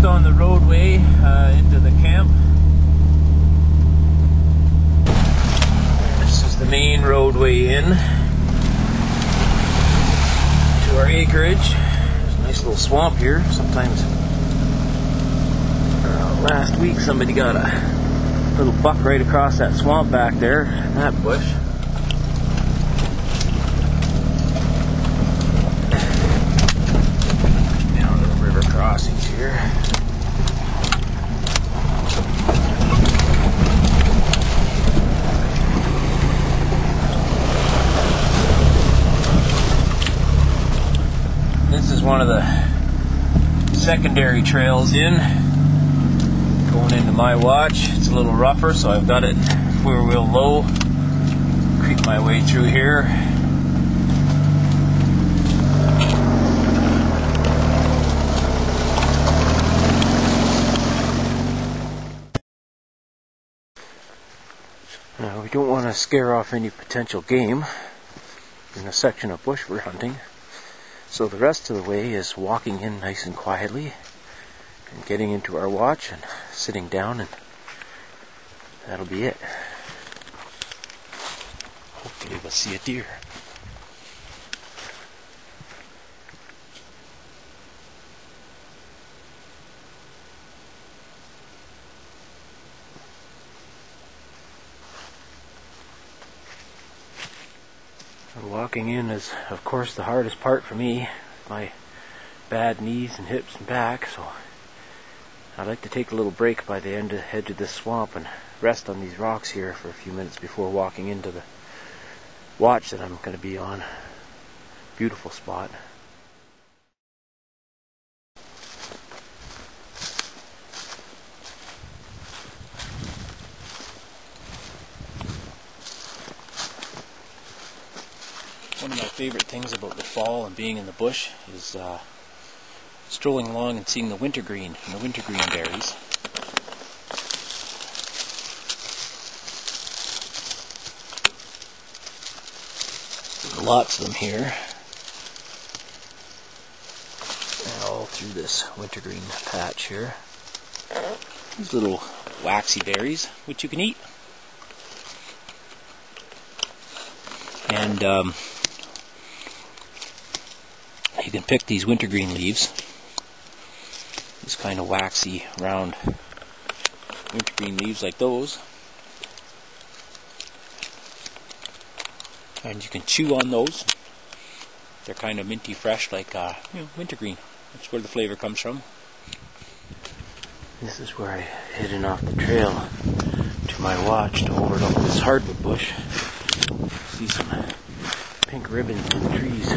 just on the roadway into the camp. This is the main roadway in to our acreage. There's a nice little swamp here. Sometimes, last week somebody got a little buck right across that swamp back there in that bush. Down to the river crossings here. This is one of the secondary trails in, going into my watch. It's a little rougher, so I've got it 4-wheel low. Creep my way through here. Now, we don't want to scare off any potential game in a section of bush we're hunting. So the rest of the way is walking in nice and quietly and getting into our watch and sitting down, and that'll be it. Hopefully we'll see a deer. Walking in is, of course, the hardest part for me. My bad knees and hips and back, so I'd like to take a little break by the edge of this swamp and rest on these rocks here for a few minutes before walking into the watch that I'm going to be on. Beautiful spot. One of my favorite things about the fall and being in the bush is strolling along and seeing the wintergreen and the wintergreen berries. There's lots of them here, and all through this wintergreen patch here. These little waxy berries, which you can eat. And you can pick these wintergreen leaves, these kind of waxy, round wintergreen leaves like those, and you can chew on those. They're kind of minty fresh, like wintergreen. That's where the flavor comes from. This is where I hidden off the trail to my watch to overlook this hardwood bush. See some pink ribbons in the trees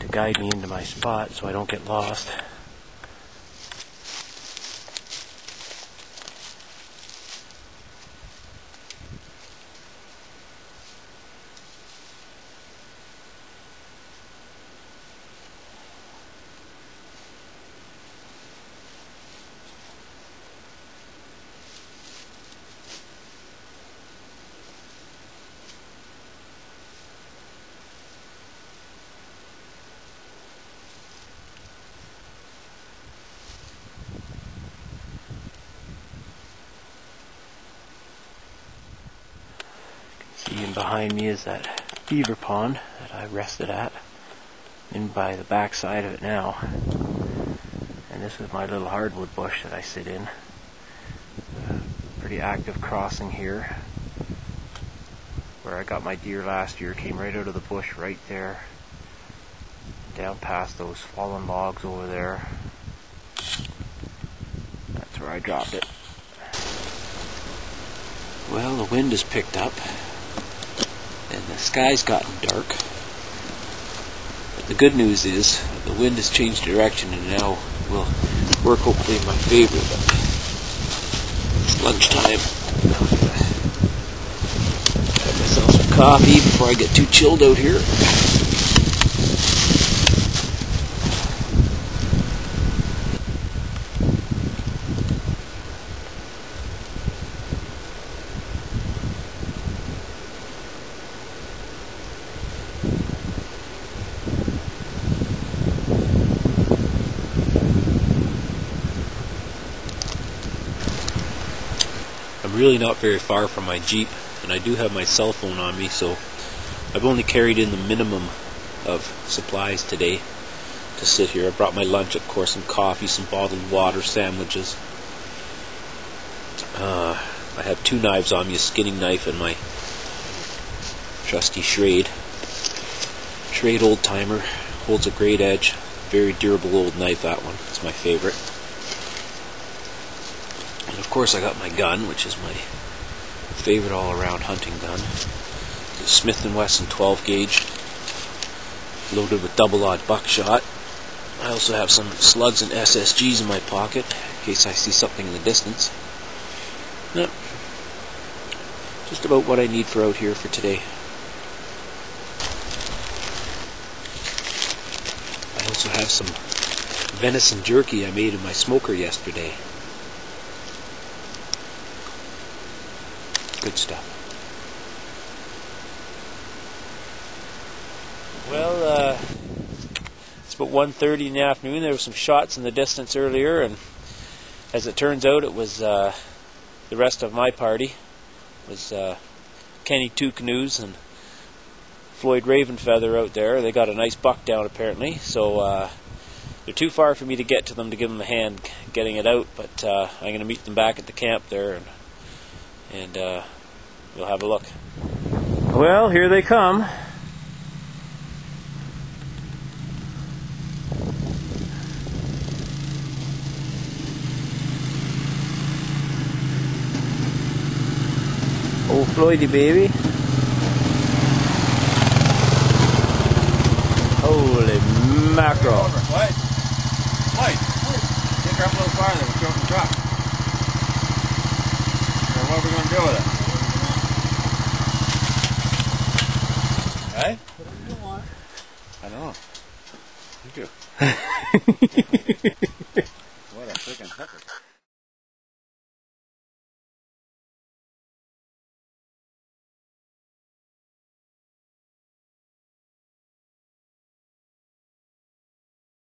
to guide me into my spot so I don't get lost. And behind me is that beaver pond that I rested at, in by the back side of it now. And this is my little hardwood bush that I sit in. Pretty active crossing here. Where I got my deer last year, came right out of the bush right there, down past those fallen logs over there. That's where I dropped it. Well, the wind has picked up and the sky's gotten dark, but the good news is the wind has changed direction and now will work hopefully in my favor. But it's lunchtime. I'm gonna have myself some coffee before I get too chilled out here. really not very far from my Jeep, and I do have my cell phone on me, so I've only carried in the minimum of supplies today to sit here. I brought my lunch, of course, some coffee, some bottled water, sandwiches. I have 2 knives on me, a skinning knife and my trusty Schrade old timer. Holds a great edge. Very durable old knife, that one. It's my favorite. And of course I got my gun, which is my favorite all-around hunting gun. It's a Smith & Wesson 12 gauge, loaded with double-aught buckshot. I also have some slugs and SSGs in my pocket, in case I see something in the distance. Yep. Just about what I need for out here for today. I also have some venison jerky I made in my smoker yesterday. Good stuff. Well, it's about 1:30 in the afternoon. There were some shots in the distance earlier, and as it turns out, it was the rest of my party. It was Kenny Two Canoes and Floyd Ravenfeather out there. They got a nice buck down apparently, so they're too far for me to get to them to give them a hand getting it out, but I'm going to meet them back at the camp there, and we'll have a look. Well, here they come. Oh, Floydy baby. Holy mackerel. What? Take her up a little farther, we'll throw up the truck. Or what are we going to do with it? Hey? What do you want? I don't know. Thank you. What a freaking hooker.